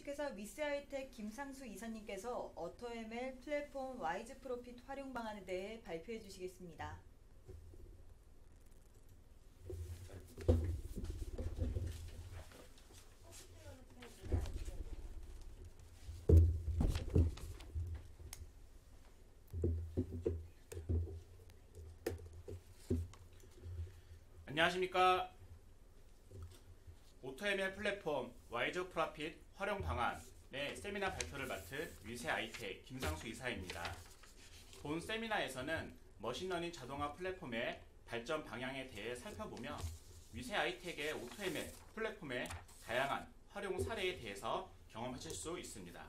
주식회사 위스아이텍 김상수 이사님께서 어토ML 플랫폼 와이즈 프로핏 활용 방안에 대해 발표해 주시겠습니다. 안녕하십니까. 오토ML 플랫폼 와이즈 프로핏 활용 방안의 세미나 발표를 맡은 위스아이텍 김상수 이사입니다. 본 세미나에서는 머신러닝 자동화 플랫폼의 발전 방향에 대해 살펴보며 위스아이텍의 오토ML 플랫폼의 다양한 활용 사례에 대해서 경험하실 수 있습니다.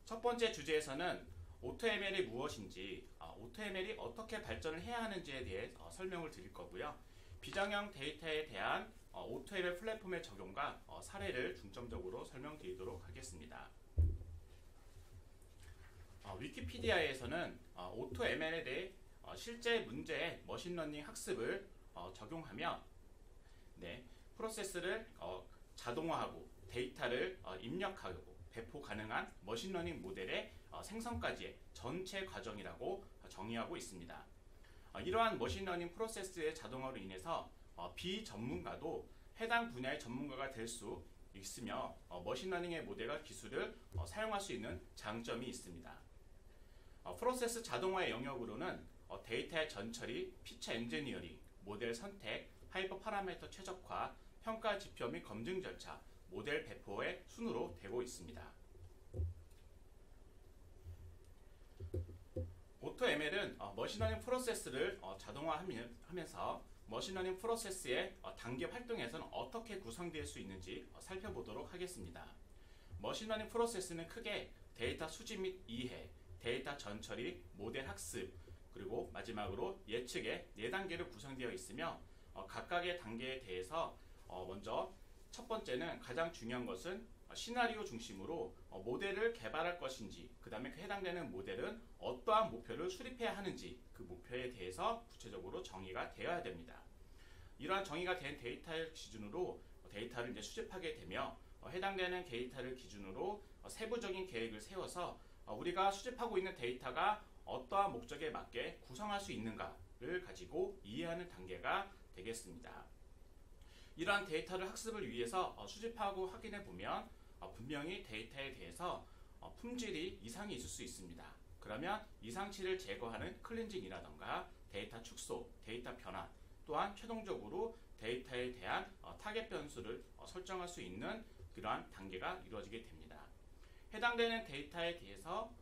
첫 번째 주제에서는 오토ML이 무엇인지, 오토ML이 어떻게 발전을 해야 하는지에 대해 설명을 드릴 거고요. 비정형 데이터에 대한 오토ML 플랫폼의 적용과 사례를 중점적으로 설명드리도록 하겠습니다. 위키피디아에서는 오토ML에 대해 실제 문제의 머신러닝 학습을 적용하며 프로세스를 자동화하고 데이터를 입력하고 배포 가능한 머신러닝 모델의 생성까지의 전체 과정이라고 정의하고 있습니다. 이러한 머신러닝 프로세스의 자동화로 인해서 비전문가도 해당 분야의 전문가가 될 수 있으며 머신러닝의 모델과 기술을 사용할 수 있는 장점이 있습니다. 프로세스 자동화의 영역으로는 데이터의 전처리, 피처 엔지니어링, 모델 선택, 하이퍼 파라미터 최적화, 평가 지표 및 검증 절차, 모델 배포의 순으로 되고 있습니다. 오토ML은 머신러닝 프로세스를 자동화하면서 머신러닝 프로세스의 단계 활동에서는 어떻게 구성될 수 있는지 살펴보도록 하겠습니다. 머신러닝 프로세스는 크게 데이터 수집 및 이해, 데이터 전처리, 모델 학습, 그리고 마지막으로 예측의 4단계로 구성되어 있으며 각각의 단계에 대해서 먼저 첫 번째는 가장 중요한 것은 시나리오 중심으로 모델을 개발할 것인지, 그 다음에 그 해당되는 모델은 어떠한 목표를 수립해야 하는지 그 목표에 대해서 구체적으로 정의가 되어야 됩니다. 이러한 정의가 된 데이터를 기준으로 데이터를 이제 수집하게 되며 해당되는 데이터를 기준으로 세부적인 계획을 세워서 우리가 수집하고 있는 데이터가 어떠한 목적에 맞게 구성할 수 있는가를 가지고 이해하는 단계가 되겠습니다. 이러한 데이터를 학습을 위해서 수집하고 확인해 보면 분명히 데이터에 대해서 품질이 이상이 있을 수 있습니다. 그러면 이상치를 제거하는 클렌징이라던가 데이터 축소, 데이터 변환, 또한 최종적으로 데이터에 대한 타겟 변수를 설정할 수 있는 그러한 단계가 이루어지게 됩니다. 해당되는 데이터에 대해서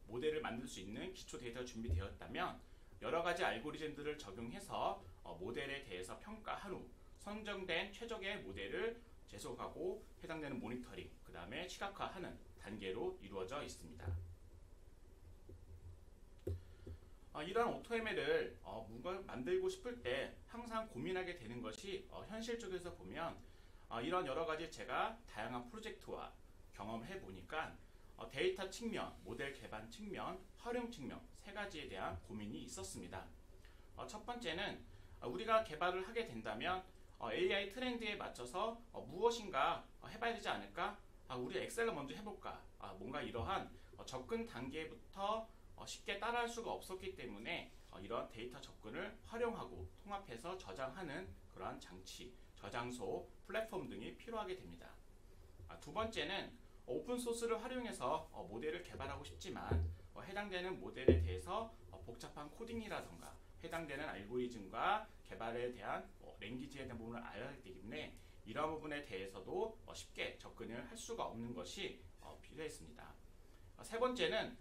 모델을 만들 수 있는 기초 데이터가 준비되었다면 여러 가지 알고리즘들을 적용해서 모델에 대해서 평가한 후 선정된 최적의 모델을 제속하고 해당되는 모니터링, 그 다음에 시각화하는 단계로 이루어져 있습니다. 이러한 오토ML을 뭔가 만들고 싶을 때 항상 고민하게 되는 것이 현실 쪽에서 보면 이런 여러 가지 제가 다양한 프로젝트와 경험을 해보니까 데이터 측면, 모델 개발 측면, 활용 측면 세 가지에 대한 고민이 있었습니다. 첫 번째는 우리가 개발을 하게 된다면 AI 트렌드에 맞춰서 무엇인가 해봐야 되지 않을까? 우리 엑셀로 먼저 해볼까? 뭔가 이러한 접근 단계부터 쉽게 따라할 수가 없었기 때문에 이러한 데이터 접근을 활용하고 통합해서 저장하는 그러한 장치, 저장소, 플랫폼 등이 필요하게 됩니다. 두 번째는 오픈소스를 활용해서 모델을 개발하고 싶지만 해당되는 모델에 대해서 복잡한 코딩이라던가 해당되는 알고리즘과 개발에 대한 랭귀지에 대한 부분을 알아야 하기 때문에 이러한 부분에 대해서도 쉽게 접근을 할 수가 없는 것이 필요했습니다. 세 번째는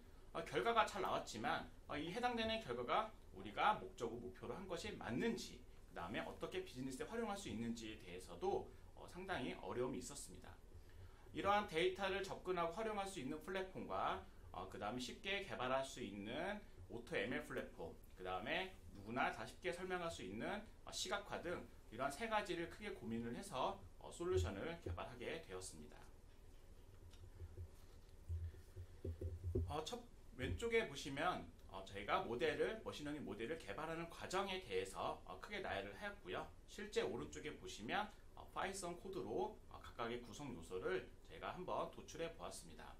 결과가 잘 나왔지만 이 해당되는 결과가 우리가 목표로 한 것이 맞는지, 그 다음에 어떻게 비즈니스에 활용할 수 있는지에 대해서도 상당히 어려움이 있었습니다. 이러한 데이터를 접근하고 활용할 수 있는 플랫폼과 그 다음에 쉽게 개발할 수 있는 오토ML 플랫폼, 그 다음에 누구나 다 쉽게 설명할 수 있는 시각화 등 이러한 세 가지를 크게 고민을 해서 솔루션을 개발하게 되었습니다. 왼쪽에 보시면 저희가 머신러닝 모델을 개발하는 과정에 대해서 크게 나열을 하였고요. 실제 오른쪽에 보시면 파이썬 코드로 각각의 구성 요소를 저희가 한번 도출해 보았습니다.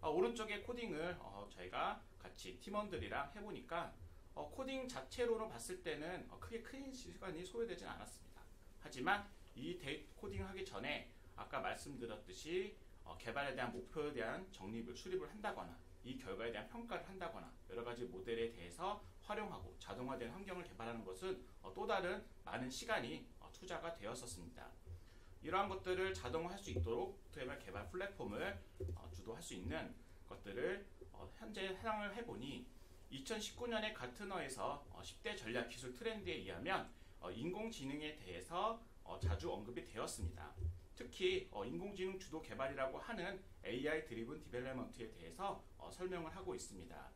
오른쪽에 코딩을 저희가 같이 팀원들이랑 해보니까 코딩 자체로는 봤을 때는 크게 큰 시간이 소요되진 않았습니다. 하지만 이 코딩을 하기 전에 아까 말씀드렸듯이 개발에 대한 목표에 대한 정립을 수립을 한다거나 이 결과에 대한 평가를 한다거나 여러 가지 모델에 대해서 활용하고 자동화된 환경을 개발하는 것은 또 다른 많은 시간이 투자가 되었었습니다. 이러한 것들을 자동화할 수 있도록 OTML 개발 플랫폼을 주도할 수 있는 것들을 현재 해당을 해보니 2019년에 가트너에서 10대 전략 기술 트렌드에 의하면 인공지능에 대해서 자주 언급이 되었습니다. 특히 인공지능 주도 개발이라고 하는 AI 드리븐 디벨롭먼트에 대해서 설명을 하고 있습니다.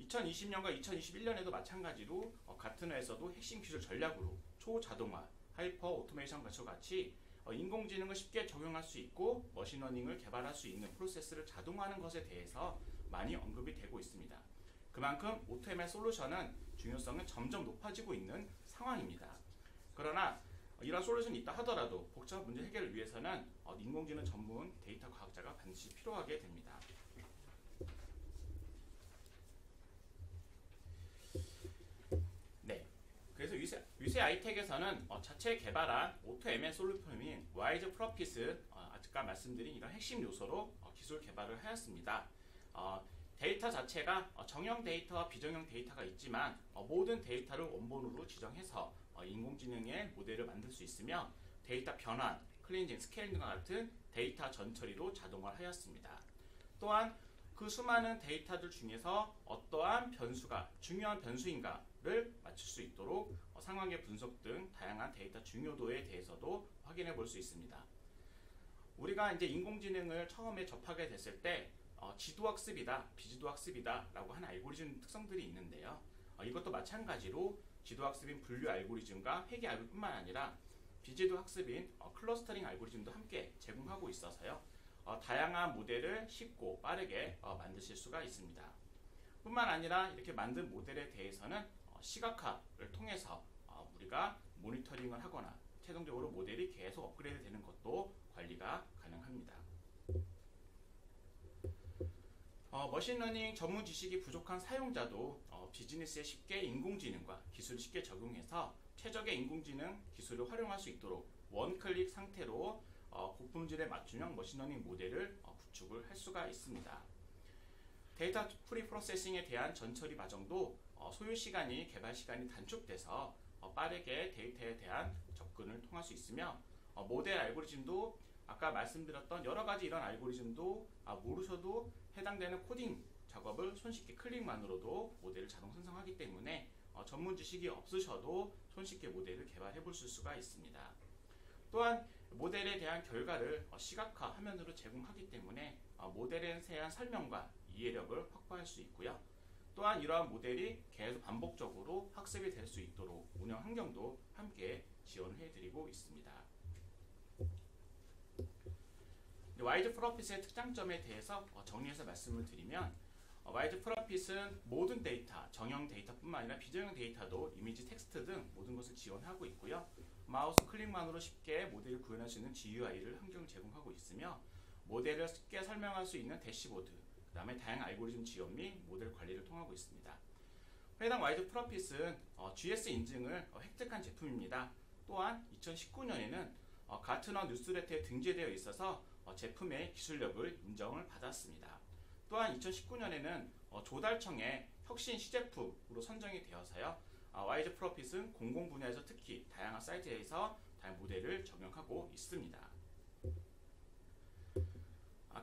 2020년과 2021년에도 마찬가지로 가트너에서도 핵심 기술 전략으로 초자동화, 하이퍼 오토메이션 같이 인공지능을 쉽게 적용할 수 있고 머신러닝을 개발할 수 있는 프로세스를 자동화하는 것에 대해서 많이 언급이 되고 있습니다. 그만큼 OTML 솔루션은 중요성은 점점 높아지고 있는 상황입니다. 그러나 이런 솔루션이 있다 하더라도 복잡한 문제 해결을 위해서는 인공지능 전문 데이터 과학자가 반드시 필요하게 됩니다. 네, 그래서 위세 아이텍에서는 자체 개발한 OTML 솔루션인 와이즈 프로핏을 아까 말씀드린 이런 핵심 요소로 기술 개발을 하였습니다. 데이터 자체가 정형 데이터와 비정형 데이터가 있지만 모든 데이터를 원본으로 지정해서 인공지능의 모델을 만들 수 있으며 데이터 변환, 클린징, 스케일링 등과 같은 데이터 전처리도 자동화를 하였습니다. 또한 그 수많은 데이터들 중에서 어떠한 변수가 중요한 변수인가를 맞출 수 있도록 상황의 분석 등 다양한 데이터 중요도에 대해서도 확인해 볼 수 있습니다. 우리가 이제 인공지능을 처음에 접하게 됐을 때 지도학습이다, 비지도학습이다 라고 하는 알고리즘 특성들이 있는데요. 이것도 마찬가지로 지도학습인 분류 알고리즘과 회귀 알고리즘뿐만 아니라 비지도학습인 클러스터링 알고리즘도 함께 제공하고 있어서요. 다양한 모델을 쉽고 빠르게 만드실 수가 있습니다. 뿐만 아니라 이렇게 만든 모델에 대해서는 시각화를 통해서 우리가 모니터링을 하거나 최종적으로 모델이 계속 업그레이드 되는 것도 관리가 가능합니다. 머신러닝 전문 지식이 부족한 사용자도 비즈니스에 쉽게 인공지능과 기술을 쉽게 적용해서 최적의 인공지능 기술을 활용할 수 있도록 원클릭 상태로 고품질의 맞춤형 머신러닝 모델을 구축을 할 수가 있습니다. 데이터 프리 프로세싱에 대한 전처리 과정도 소요 시간이 개발 시간이 단축돼서 빠르게 데이터에 대한 접근을 통할 수 있으며 모델 알고리즘도 아까 말씀드렸던 여러 가지 이런 알고리즘도 모르셔도 해당되는 코딩 작업을 손쉽게 클릭만으로도 모델을 자동 생성하기 때문에 전문 지식이 없으셔도 손쉽게 모델을 개발해 볼 수가 있습니다. 또한 모델에 대한 결과를 시각화 화면으로 제공하기 때문에 모델에 대한 설명과 이해력을 확보할 수 있고요. 또한 이러한 모델이 계속 반복적으로 학습이 될 수 있도록 운영 환경도 함께 지원해 드리고 있습니다. 와이즈 프로핏의 특장점에 대해서 정리해서 말씀을 드리면 와이즈 프로핏은 모든 데이터, 정형 데이터뿐만 아니라 비정형 데이터도 이미지, 텍스트 등 모든 것을 지원하고 있고요. 마우스 클릭만으로 쉽게 모델을 구현할 수 있는 GUI를 환경을 제공하고 있으며 모델을 쉽게 설명할 수 있는 대시보드, 그 다음에 다양한 알고리즘 지원 및 모델 관리를 통하고 있습니다. 해당 와이즈 프로핏은 GS 인증을 획득한 제품입니다. 또한 2019년에는 가트너 뉴스레터에 등재되어 있어서 제품의 기술력을 인정을 받았습니다. 또한 2019년에는 조달청의 혁신 시제품으로 선정이 되어서요. 와이즈 프로핏은 공공 분야에서 특히 다양한 사이트에서 다양한 모델을 적용하고 있습니다.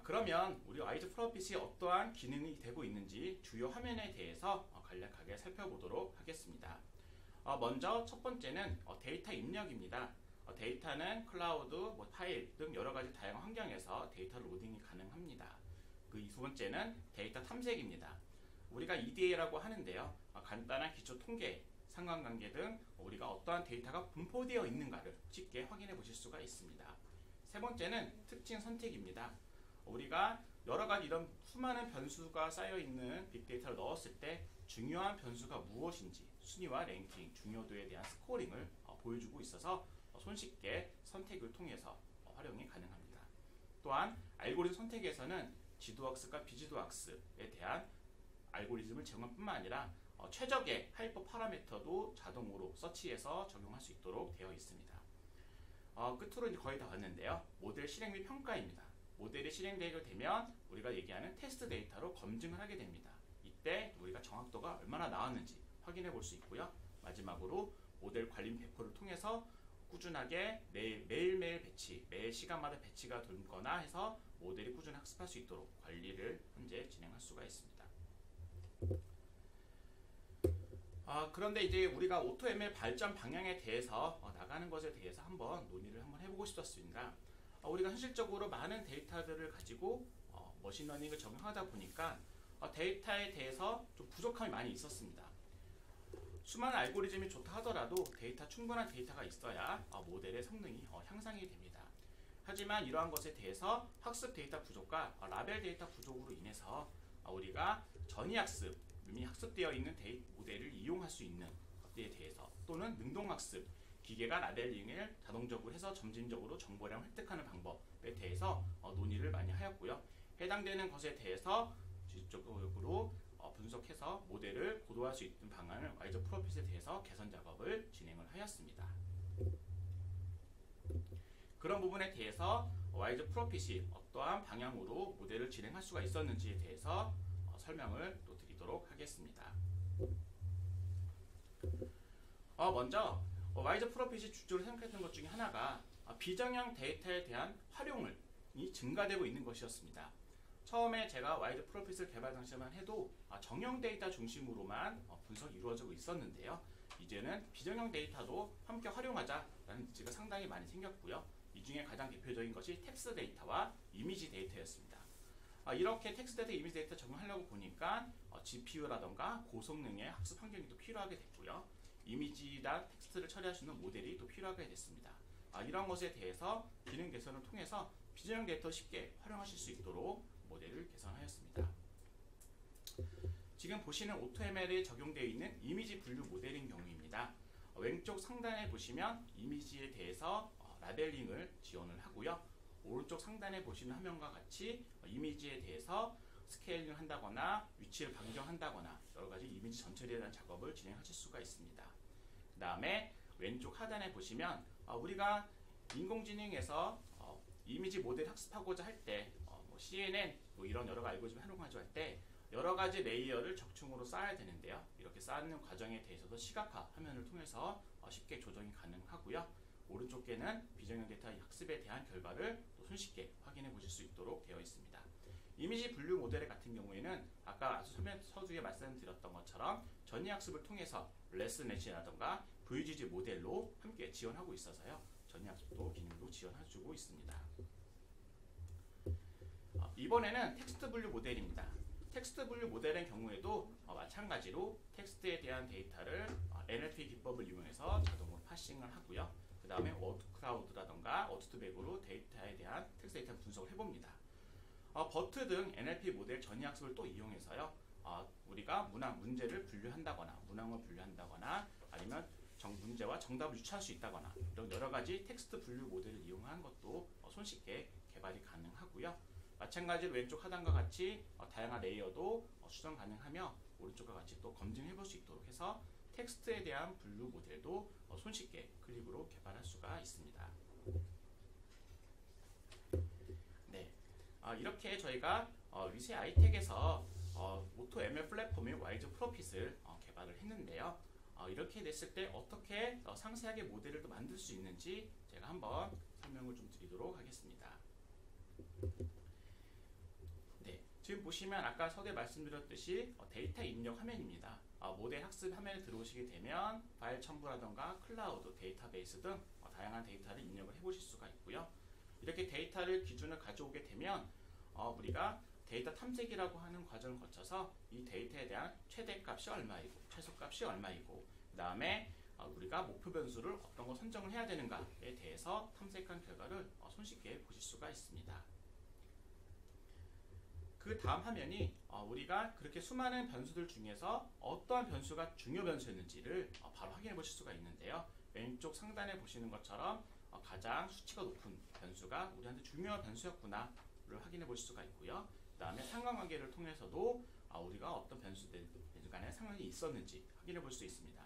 그러면 우리 와이즈 프로핏이 어떠한 기능이 되고 있는지 주요 화면에 대해서 간략하게 살펴보도록 하겠습니다. 먼저 첫 번째는 데이터 입력입니다. 데이터는 클라우드, 파일 등 여러 가지 다양한 환경에서 데이터 로딩이 가능합니다. 그 두 번째는 데이터 탐색입니다. 우리가 EDA라고 하는데요. 간단한 기초 통계, 상관관계 등 우리가 어떠한 데이터가 분포되어 있는가를 쉽게 확인해 보실 수가 있습니다. 세 번째는 특징 선택입니다. 우리가 여러 가지 이런 수많은 변수가 쌓여 있는 빅데이터를 넣었을 때 중요한 변수가 무엇인지 순위와 랭킹, 중요도에 대한 스코어링을 보여주고 있어서 손쉽게 선택을 통해서 활용이 가능합니다. 또한 알고리즘 선택에서는 지도학습과 비지도학습에 대한 알고리즘을 제공할 뿐만 아니라 최적의 하이퍼 파라미터도 자동으로 서치해서 적용할 수 있도록 되어 있습니다. 끝으로 이제 거의 다 왔는데요. 모델 실행 및 평가입니다. 모델이 실행되게 되면 우리가 얘기하는 테스트 데이터로 검증을 하게 됩니다. 이때 우리가 정확도가 얼마나 나왔는지 확인해 볼 수 있고요. 마지막으로 모델 관리 배포를 통해서 꾸준하게 매일매일 배치, 매일 시간마다 배치가 돌거나 해서 모델이 꾸준히 학습할 수 있도록 관리를 현재 진행할 수가 있습니다. 그런데 이제 우리가 AutoML 발전 방향에 대해서 나가는 것에 대해서 한번 논의를 한번 해보고 싶었습니다. 우리가 현실적으로 많은 데이터들을 가지고 머신러닝을 적용하다 보니까 데이터에 대해서 좀 부족함이 많이 있었습니다. 수많은 알고리즘이 좋다 하더라도 충분한 데이터가 있어야 모델의 성능이 향상이 됩니다. 하지만 이러한 것에 대해서 학습 데이터 부족과 라벨 데이터 부족으로 인해서 우리가 전이학습, 이미 학습되어 있는 모델을 이용할 수 있는 것에 대해서 또는 능동학습, 기계가 라벨링을 자동적으로 해서 점진적으로 정보량을 획득하는 방법에 대해서 논의를 많이 하였고요. 해당되는 것에 대해서 지속적으로 분석해서 모델을 고도화할 수 있는 방안을 와이즈 프로핏에 대해서 개선 작업을 진행을 하였습니다. 그런 부분에 대해서 와이즈 프로핏이 어떠한 방향으로 모델을 진행할 수가 있었는지에 대해서 설명을 또 드리도록 하겠습니다. 먼저 와이즈 프로핏이 주조로 생각했던 것 중에 하나가 비정형 데이터에 대한 활용이 증가되고 있는 것이었습니다. 처음에 제가 와이즈 프로핏을 개발 당시만 해도 정형 데이터 중심으로만 분석이 이루어지고 있었는데요. 이제는 비정형 데이터도 함께 활용하자라는 니즈가 상당히 많이 생겼고요. 이 중에 가장 대표적인 것이 텍스트 데이터와 이미지 데이터였습니다. 이렇게 텍스트 데이터, 이미지 데이터 적용하려고 보니까 GPU라던가 고성능의 학습 환경이 또 필요하게 됐고요. 이미지나 텍스트를 처리할 수 있는 모델이 또 필요하게 됐습니다. 이런 것에 대해서 기능 개선을 통해서 비정형 데이터 쉽게 활용하실 수 있도록 모델을 개선하였습니다. 지금 보시는 AutoML에 적용되어 있는 이미지 분류 모델인 경우입니다. 왼쪽 상단에 보시면 이미지에 대해서 라벨링을 지원을 하고요. 오른쪽 상단에 보시는 화면과 같이 이미지에 대해서 스케일링을 한다거나 위치를 변경한다거나 여러가지 이미지 전처리에 대한 작업을 진행하실 수가 있습니다. 그 다음에 왼쪽 하단에 보시면 우리가 인공지능에서 이미지 모델 학습하고자 할 때 CNN 이런 여러 가지 알고리즘을 활용하고자 할 때 여러 가지 레이어를 적층으로 쌓아야 되는데요. 이렇게 쌓는 과정에 대해서도 시각화 화면을 통해서 쉽게 조정이 가능하고요. 오른쪽에는 비정형 데이터 학습에 대한 결과를 또 손쉽게 확인해 보실 수 있도록 되어 있습니다. 이미지 분류 모델 같은 경우에는 아까 서두에 말씀드렸던 것처럼 전이학습을 통해서 레슨넷이라던가 VGG 모델로 함께 지원하고 있어서요. 전이학습도 기능도 지원해주고 있습니다. 이번에는 텍스트 분류 모델입니다. 텍스트 분류 모델의 경우에도 마찬가지로 텍스트에 대한 데이터를 NLP 기법을 이용해서 자동으로 파싱을 하고요. 그 다음에 워드클라우드라던가 워드투백으로 데이터에 대한 텍스트 데이터 분석을 해봅니다. 버트 등 NLP 모델 전이학습을 또 이용해서요. 우리가 문제를 분류한다거나 문항을 분류한다거나 아니면 문제와 정답을 유추할 수 있다거나 이런 여러 가지 텍스트 분류 모델을 이용한 것도 손쉽게 개발이 가능하고요. 마찬가지로 왼쪽 하단과 같이 다양한 레이어도 수정 가능하며 오른쪽과 같이 또 검증해 볼 수 있도록 해서 텍스트에 대한 분류 모델도 손쉽게 클릭으로 개발할 수가 있습니다. 네, 이렇게 저희가 위세 아이텍에서 AutoML 플랫폼의 와이즈 프로핏을 개발을 했는데요. 이렇게 됐을 때 어떻게 상세하게 모델을 또 만들 수 있는지 제가 한번 설명을 좀 드리도록 하겠습니다. 네, 지금 보시면 아까 서두에 말씀드렸듯이 데이터 입력 화면입니다. 모델 학습 화면에 들어오시게 되면 파일 첨부라던가 클라우드, 데이터베이스 등 다양한 데이터를 입력을 해보실 수가 있고요. 이렇게 데이터를 기준을 가져오게 되면 우리가 데이터 탐색이라고 하는 과정을 거쳐서 이 데이터에 대한 최대값이 얼마이고 최소값이 얼마이고 그 다음에 우리가 목표 변수를 어떤 걸 선정을 해야 되는가에 대해서 탐색한 결과를 손쉽게 보실 수가 있습니다. 그 다음 화면이 우리가 그렇게 수많은 변수들 중에서 어떠한 변수가 중요 변수였는지를 바로 확인해 보실 수가 있는데요. 왼쪽 상단에 보시는 것처럼 가장 수치가 높은 변수가 우리한테 중요한 변수였구나를 확인해 보실 수가 있고요. 그 다음에 상관관계를 통해서도 우리가 어떤 변수들 간에 상관이 있었는지 확인해 볼 수 있습니다.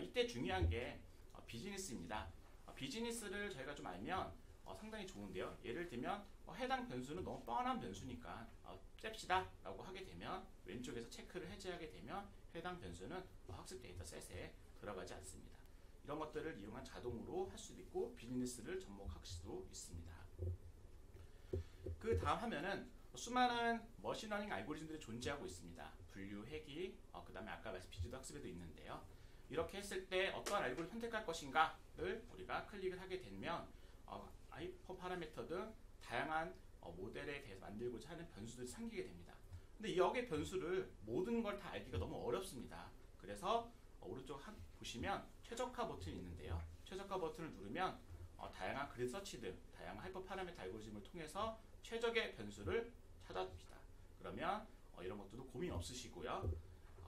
이때 중요한 게 비즈니스입니다. 비즈니스를 저희가 좀 알면 상당히 좋은데요. 예를 들면 해당 변수는 너무 뻔한 변수니까 잽시다 라고 하게 되면 왼쪽에서 체크를 해제하게 되면 해당 변수는 학습 데이터셋에 들어가지 않습니다. 이런 것들을 이용한 자동으로 할 수도 있고 비즈니스를 접목할 수도 있습니다. 그 다음 화면은 수많은 머신러닝 알고리즘들이 존재하고 있습니다. 분류, 회귀, 그 다음에 아까 말씀 비주도 학습에도 있는데요. 이렇게 했을 때 어떠한 알고리즘을 선택할 것인가를 우리가 클릭을 하게 되면 하이퍼 파라미터 등 다양한 모델에 대해서 만들고자 하는 변수들이 생기게 됩니다. 근데 여기에 변수를 모든 걸 다 알기가 너무 어렵습니다. 그래서 오른쪽 보시면 최적화 버튼이 있는데요. 최적화 버튼을 누르면 다양한 그리드 서치들, 다양한 하이퍼 파라미터 알고리즘을 통해서 최적의 변수를 찾아줍니다. 그러면 이런 것들도 고민 없으시고요.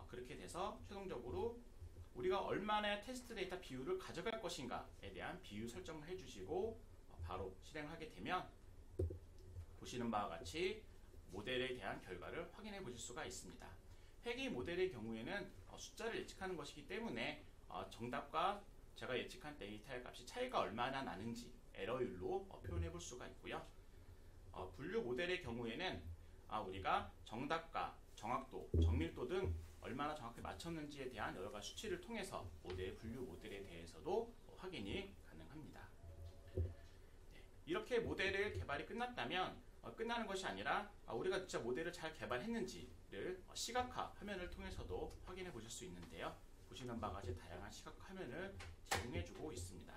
그렇게 돼서 최종적으로 우리가 얼마나 테스트 데이터 비율을 가져갈 것인가에 대한 비율 설정을 해주시고 바로 실행을 하게 되면 보시는 바와 같이 모델에 대한 결과를 확인해 보실 수가 있습니다. 회귀 모델의 경우에는 숫자를 예측하는 것이기 때문에 정답과 제가 예측한 데이터의 값이 차이가 얼마나 나는지 에러율로 표현해 볼 수가 있고요. 분류 모델의 경우에는 우리가 정답과 정확도, 정밀도 등 얼마나 정확히 맞췄는지에 대한 여러 가지 수치를 통해서 분류 모델에 대해서도 확인이 가능합니다. 이렇게 모델을 개발이 끝났다면 끝나는 것이 아니라 우리가 진짜 모델을 잘 개발했는지를 시각화 화면을 통해서도 확인해 보실 수 있는데요. 보시는 바와 같이 다양한 시각화 화면을 제공해 주고 있습니다.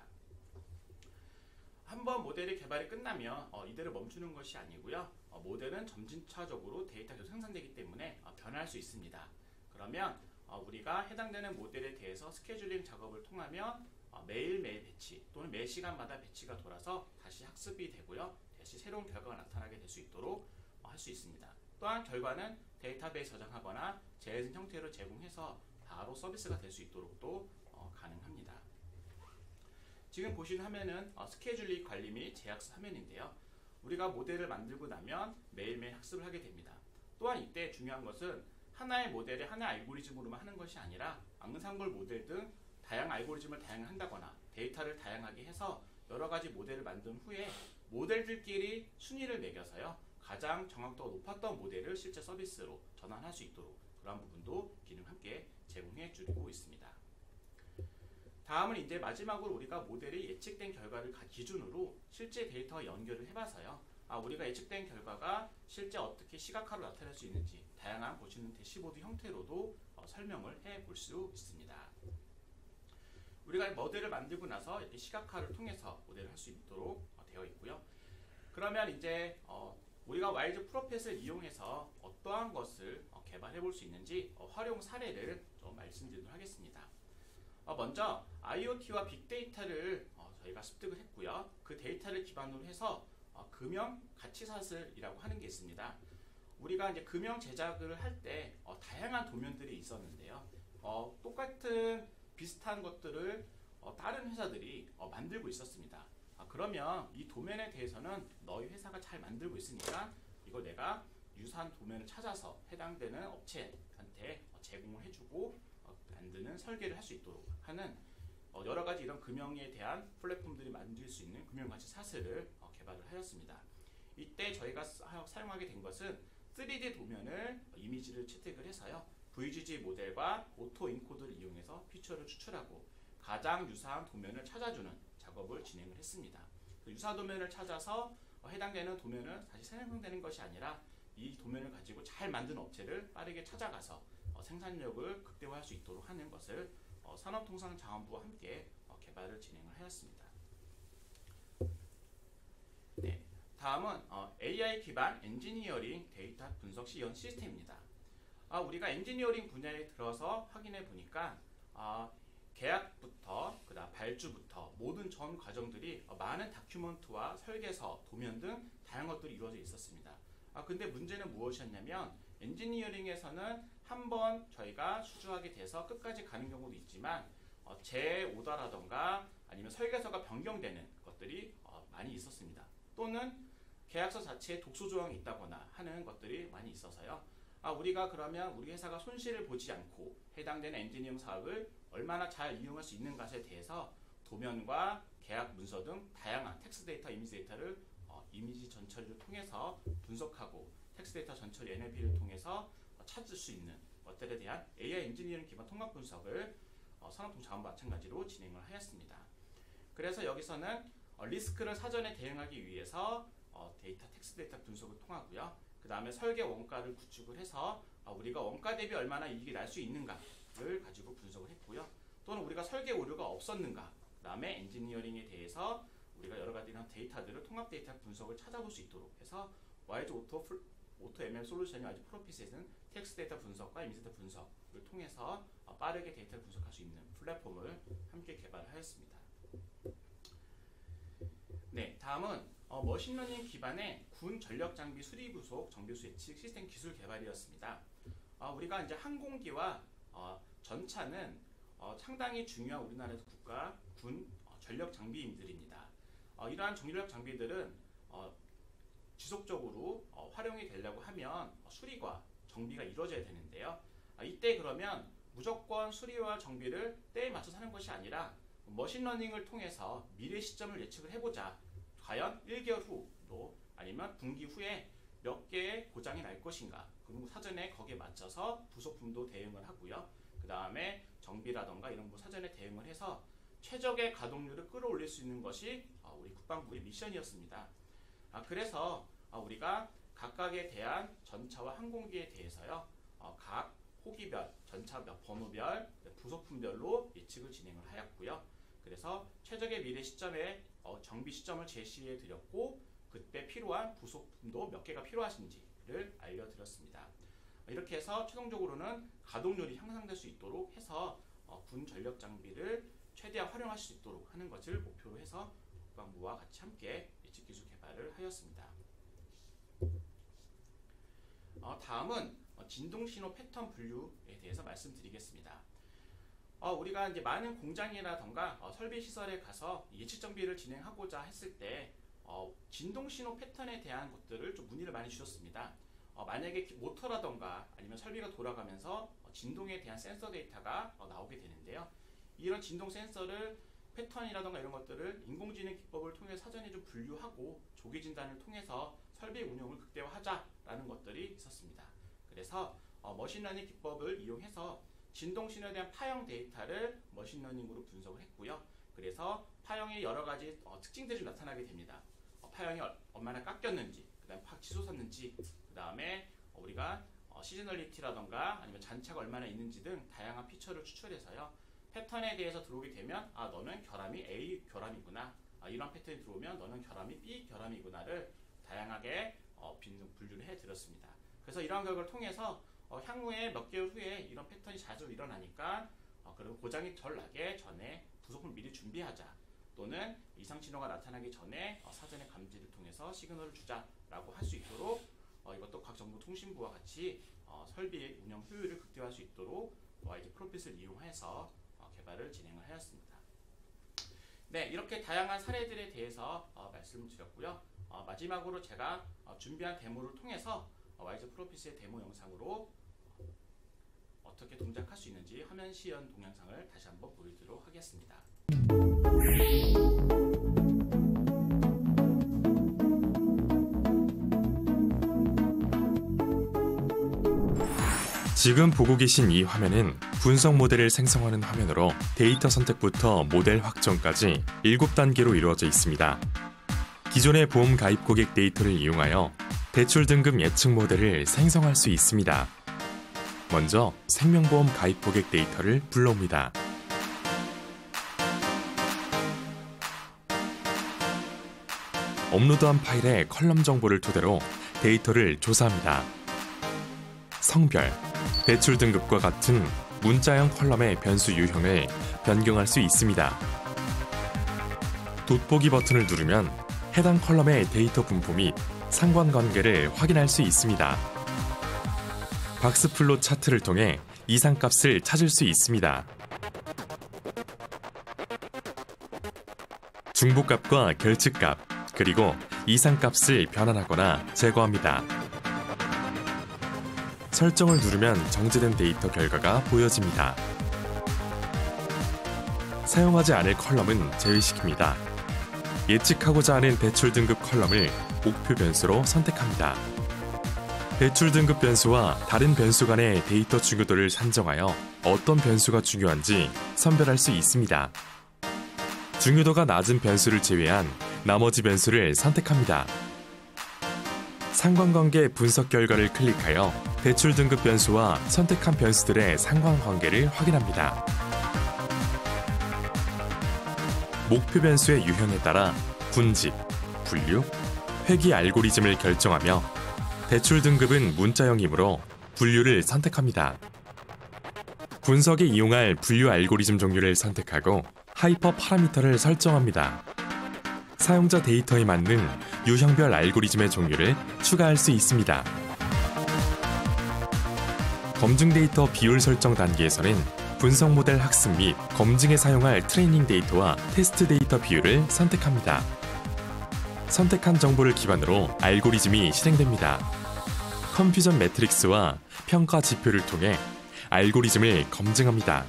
한번 모델의 개발이 끝나면 이대로 멈추는 것이 아니고요. 모델은 점진차적으로 데이터가 계속 생산되기 때문에 변할 수 있습니다. 그러면 우리가 해당되는 모델에 대해서 스케줄링 작업을 통하면 매일매일 배치 또는 매 시간마다 배치가 돌아서 다시 학습이 되고요. 다시 새로운 결과가 나타나게 될 수 있도록 할 수 있습니다. 또한 결과는 데이터베이스 저장하거나 JSON 형태로 제공해서 바로 서비스가 될 수 있도록도 가능합니다. 지금 보시는 화면은 스케줄링 관리 및 재학습 화면인데요. 우리가 모델을 만들고 나면 매일매일 학습을 하게 됩니다. 또한 이때 중요한 것은 하나의 모델을 하나의 알고리즘으로만 하는 것이 아니라 앙상블 모델 등 다양한 알고리즘을 다양하게 한다거나 데이터를 다양하게 해서 여러 가지 모델을 만든 후에 모델들끼리 순위를 매겨서요. 가장 정확도가 높았던 모델을 실제 서비스로 전환할 수 있도록 그러한 부분도 기능 함께 제공해 주고 있습니다. 다음은 이제 마지막으로 우리가 모델이 예측된 결과를 기준으로 실제 데이터와 연결을 해봐서요. 우리가 예측된 결과가 실제 어떻게 시각화로 나타날 수 있는지 다양한 보시는 대시보드 형태로도 설명을 해볼 수 있습니다. 우리가 모델을 만들고 나서 이렇게 시각화를 통해서 모델을 할 수 있도록 되어 있고요. 그러면 이제 우리가 와이즈 프로펫을 이용해서 어떠한 것을 개발해 볼 수 있는지 활용 사례를 좀 말씀드리도록 하겠습니다. 먼저 IoT와 빅데이터를 저희가 습득을 했고요. 그 데이터를 기반으로 해서 금형 가치사슬이라고 하는 게 있습니다. 우리가 이제 금형 제작을 할 때 다양한 도면들이 있었는데요. 똑같은 비슷한 것들을 다른 회사들이 만들고 있었습니다. 그러면 이 도면에 대해서는 너희 회사가 잘 만들고 있으니까 이거 내가 유사한 도면을 찾아서 해당되는 업체한테 제공을 해주고 만드는 설계를 할 수 있도록 하는 여러 가지 이런 금형에 대한 플랫폼들이 만들 수 있는 금형가치 사슬을 개발을 하였습니다. 이때 저희가 사용하게 된 것은 3D 도면을 이미지를 채택을 해서요. VGG 모델과 오토 인코드를 이용해서 피처를 추출하고 가장 유사한 도면을 찾아주는 작업을 진행을 했습니다. 그 유사 도면을 찾아서 해당되는 도면은 다시 생성되는 것이 아니라 이 도면을 가지고 잘 만든 업체를 빠르게 찾아가서 생산력을 극대화할 수 있도록 하는 것을 산업통상자원부와 함께 개발을 진행을 하였습니다. 네, 다음은 AI 기반 엔지니어링 데이터 분석 시연 시스템입니다. 우리가 엔지니어링 분야에 들어서 확인해 보니까 계약부터 그다음 발주부터 모든 전 과정들이 많은 다큐멘트와 설계서, 도면 등 다양한 것들이 이루어져 있었습니다. 근데 문제는 무엇이었냐면 엔지니어링에서는 한번 저희가 수주하게 돼서 끝까지 가는 경우도 있지만 재오더라던가 아니면 설계서가 변경되는 것들이 많이 있었습니다. 또는 계약서 자체에 독소 조항이 있다거나 하는 것들이 많이 있어서요. 우리가 그러면 우리 회사가 손실을 보지 않고 해당되는 엔지니어링 사업을 얼마나 잘 이용할 수 있는가에 대해서 도면과 계약 문서 등 다양한 텍스트 데이터, 이미지 데이터를 이미지 전처리를 통해서 분석하고 텍스트 데이터 전처리 NLP를 통해서 찾을 수 있는 것들에 대한 AI 엔지니어링 기반 통합 분석을 산업통자원과 마찬가지로 진행을 하였습니다. 그래서 여기서는 리스크를 사전에 대응하기 위해서 데이터 텍스트 데이터 분석을 통하고요. 그 다음에 설계 원가를 구축을 해서 우리가 원가 대비 얼마나 이익이 날 수 있는가를 가지고 분석을 했고요. 또는 우리가 설계 오류가 없었는가, 그 다음에 엔지니어링에 대해서 우리가 여러 가지 이런 데이터들을 통합 데이터 분석을 찾아볼 수 있도록 해서 와이즈 오토 ML 솔루션이 와이즈 프로핏에는 텍스트 데이터 분석과 이미지 데이터 분석을 통해서 빠르게 데이터를 분석할 수 있는 플랫폼을 함께 개발하였습니다. 네, 다음은 머신러닝 기반의 군 전력 장비 수리 부속 정비수 예측 시스템 기술 개발이었습니다. 우리가 이제 항공기와 전차는 상당히 중요한 우리나라에서 국가 군 전력 장비들입니다. 이러한 전력 장비들은 지속적으로 활용이 되려고 하면 수리와 정비가 이루어져야 되는데요. 이때 그러면 무조건 수리와 정비를 때에 맞춰서 하는 것이 아니라 머신러닝을 통해서 미래 시점을 예측을 해보자. 과연 1개월 후 또 아니면 분기 후에 몇 개의 고장이 날 것인가. 그리고 사전에 거기에 맞춰서 부속품도 대응을 하고요. 그 다음에 정비라던가 이런 거 사전에 대응을 해서 최적의 가동률을 끌어올릴 수 있는 것이 우리 국방부의 미션이었습니다. 그래서 우리가 각각에 대한 전차와 항공기에 대해서요. 각 호기별, 전차 번호별, 부속품별로 예측을 진행을 하였고요. 그래서 최적의 미래 시점에 정비 시점을 제시해 드렸고 그때 필요한 부속품도 몇 개가 필요하신지를 알려드렸습니다. 이렇게 해서 최종적으로는 가동률이 향상될 수 있도록 해서 군 전력 장비를 최대한 활용할 수 있도록 하는 것을 목표로 해서 국방부와 같이 함께 예측 기술 개발을 하였습니다. 다음은 진동신호 패턴 분류에 대해서 말씀드리겠습니다. 우리가 이제 많은 공장이라던가 설비 시설에 가서 예측 정비를 진행하고자 했을 때 진동신호 패턴에 대한 것들을 좀 문의를 많이 주셨습니다. 만약에 모터라던가 아니면 설비가 돌아가면서 진동에 대한 센서 데이터가 나오게 되는데요. 이런 진동 센서를 패턴이라던가 이런 것들을 인공지능 기법을 통해 사전에 좀 분류하고 조기 진단을 통해서 설비 운용을 극대화하자라는 것들이 있었습니다. 그래서 머신러닝 기법을 이용해서 진동 신호에 대한 파형 데이터를 머신러닝으로 분석을 했고요. 그래서 파형의 여러 가지 특징들이 나타나게 됩니다. 파형이 얼마나 깎였는지, 그 다음에 치솟았는지, 그 다음에 우리가 시즈널리티라던가 아니면 잔차가 얼마나 있는지 등 다양한 피처를 추출해서요. 패턴에 대해서 들어오게 되면 너는 결함이 A 결함이구나, 이런 패턴이 들어오면 너는 결함이 B 결함이구나를 다양하게 분류를 해드렸습니다. 그래서 이러한 결과를 통해서 향후에 몇 개월 후에 이런 패턴이 자주 일어나니까 그리고 고장이 덜 나게 전에 부속품을 미리 준비하자, 또는 이상 신호가 나타나기 전에 사전에 감지를 통해서 시그널을 주자라고 할 수 있도록 이것도 각 정부 통신부와 같이 설비 운영 효율을 극대화할 수 있도록 와이즈 프로핏을 이용해서 개발을 진행을 하였습니다. 네, 이렇게 다양한 사례들에 대해서 말씀을 드렸고요. 마지막으로 제가 준비한 데모를 통해서 와이즈 프로핏의 데모 영상으로 어떻게 동작할 수 있는지 화면 시연 동영상을 다시 한번 보여드리도록 하겠습니다. 지금 보고 계신 이 화면은 분석 모델을 생성하는 화면으로 데이터 선택부터 모델 확정까지 7단계로 이루어져 있습니다. 기존의 보험 가입 고객 데이터를 이용하여 대출 등급 예측 모델을 생성할 수 있습니다. 먼저 생명보험 가입 고객 데이터를 불러옵니다. 업로드한 파일의 컬럼 정보를 토대로 데이터를 조사합니다. 성별, 대출 등급과 같은 문자형 컬럼의 변수 유형을 변경할 수 있습니다. 돋보기 버튼을 누르면 해당 컬럼의 데이터 분포 및 상관관계를 확인할 수 있습니다. 박스플롯 차트를 통해 이상값을 찾을 수 있습니다. 중복값과 결측값, 그리고 이상값을 변환하거나 제거합니다. 설정을 누르면 정제된 데이터 결과가 보여집니다. 사용하지 않을 컬럼은 제외시킵니다. 예측하고자 하는 대출 등급 컬럼을 목표 변수로 선택합니다. 대출 등급 변수와 다른 변수 간의 데이터 중요도를 산정하여 어떤 변수가 중요한지 선별할 수 있습니다. 중요도가 낮은 변수를 제외한 나머지 변수를 선택합니다. 상관관계 분석 결과를 클릭하여 대출 등급 변수와 선택한 변수들의 상관관계를 확인합니다. 목표 변수의 유형에 따라 분집, 분류, 회귀 알고리즘을 결정하며 대출 등급은 문자형이므로 분류를 선택합니다. 분석에 이용할 분류 알고리즘 종류를 선택하고 하이퍼 파라미터를 설정합니다. 사용자 데이터에 맞는 유형별 알고리즘의 종류를 추가할 수 있습니다. 검증 데이터 비율 설정 단계에서는 분석 모델 학습 및 검증에 사용할 트레이닝 데이터와 테스트 데이터 비율을 선택합니다. 선택한 정보를 기반으로 알고리즘이 실행됩니다. 컨퓨전 매트릭스와 평가 지표를 통해 알고리즘을 검증합니다.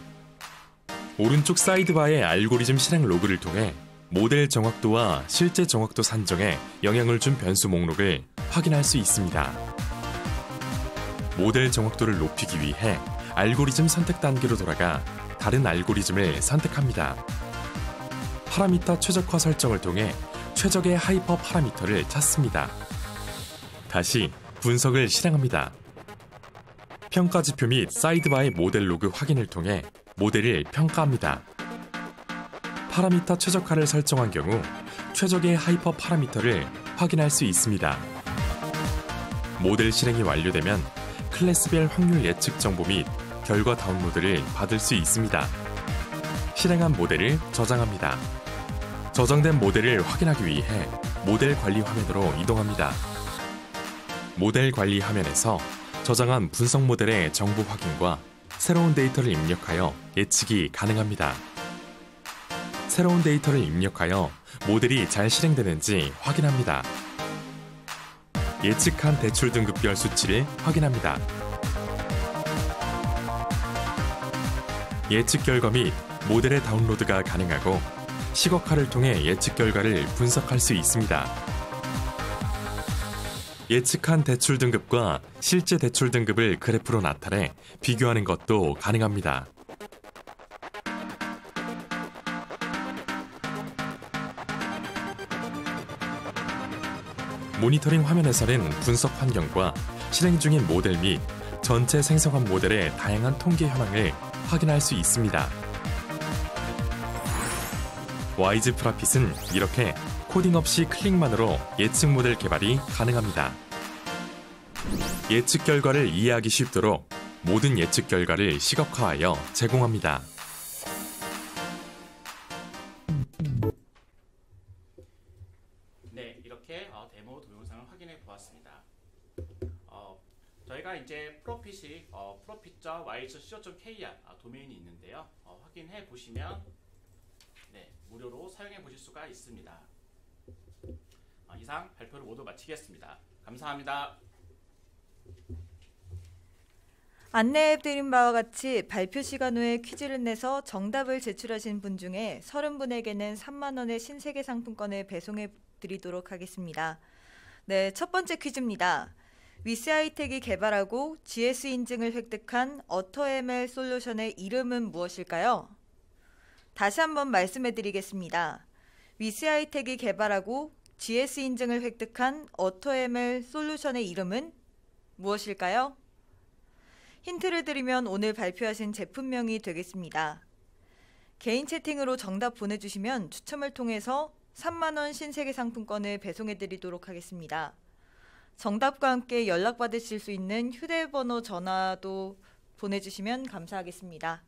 오른쪽 사이드바의 알고리즘 실행 로그를 통해 모델 정확도와 실제 정확도 산정에 영향을 준 변수 목록을 확인할 수 있습니다. 모델 정확도를 높이기 위해 알고리즘 선택 단계로 돌아가 다른 알고리즘을 선택합니다. 파라미터 최적화 설정을 통해 최적의 하이퍼 파라미터를 찾습니다. 다시 분석을 실행합니다. 평가 지표 및 사이드바의 모델 로그 확인을 통해 모델을 평가합니다. 파라미터 최적화를 설정한 경우 최적의 하이퍼 파라미터를 확인할 수 있습니다. 모델 실행이 완료되면 클래스별 확률 예측 정보 및 결과 다운로드를 받을 수 있습니다. 실행한 모델을 저장합니다. 저장된 모델을 확인하기 위해 모델 관리 화면으로 이동합니다. 모델 관리 화면에서 저장한 분석 모델의 정보 확인과 새로운 데이터를 입력하여 예측이 가능합니다. 새로운 데이터를 입력하여 모델이 잘 실행되는지 확인합니다. 예측한 대출 등급별 수치를 확인합니다. 예측 결과 및 모델의 다운로드가 가능하고 시각화를 통해 예측 결과를 분석할 수 있습니다. 예측한 대출 등급과 실제 대출 등급을 그래프로 나타내 비교하는 것도 가능합니다. 모니터링 화면에서는 분석 환경과 실행 중인 모델 및 전체 생성한 모델의 다양한 통계 현황을 확인할 수 있습니다. 와이즈 프라핏은 이렇게 코딩 없이 클릭만으로 예측 모델 개발이 가능합니다. 예측 결과를 이해하기 쉽도록 모든 예측 결과를 시각화하여 제공합니다. 네, 이렇게 데모 동영상을 확인해 보았습니다. 저희가 이제 프로핏이 profit.yz.co.kr 도메인이 있는데요. 확인해 보시면 무료로 사용해 보실 수가 있습니다. 이상 발표를 모두 마치겠습니다. 감사합니다. 안내해드린 바와 같이 발표 시간 후에 퀴즈를 내서 정답을 제출하신 분 중에 30분에게는 3만 원의 신세계 상품권을 배송해 드리도록 하겠습니다. 네, 첫 번째 퀴즈입니다. 위스하이텍이 개발하고 GS 인증을 획득한 어터ML 솔루션의 이름은 무엇일까요? 다시 한번 말씀해 드리겠습니다. 위스하이텍이 개발하고 GS 인증을 획득한 어터ML 솔루션의 이름은 무엇일까요? 힌트를 드리면 오늘 발표하신 제품명이 되겠습니다. 개인 채팅으로 정답 보내주시면 추첨을 통해서 3만 원 신세계 상품권을 배송해 드리도록 하겠습니다. 정답과 함께 연락받으실 수 있는 휴대번호 전화도 보내주시면 감사하겠습니다.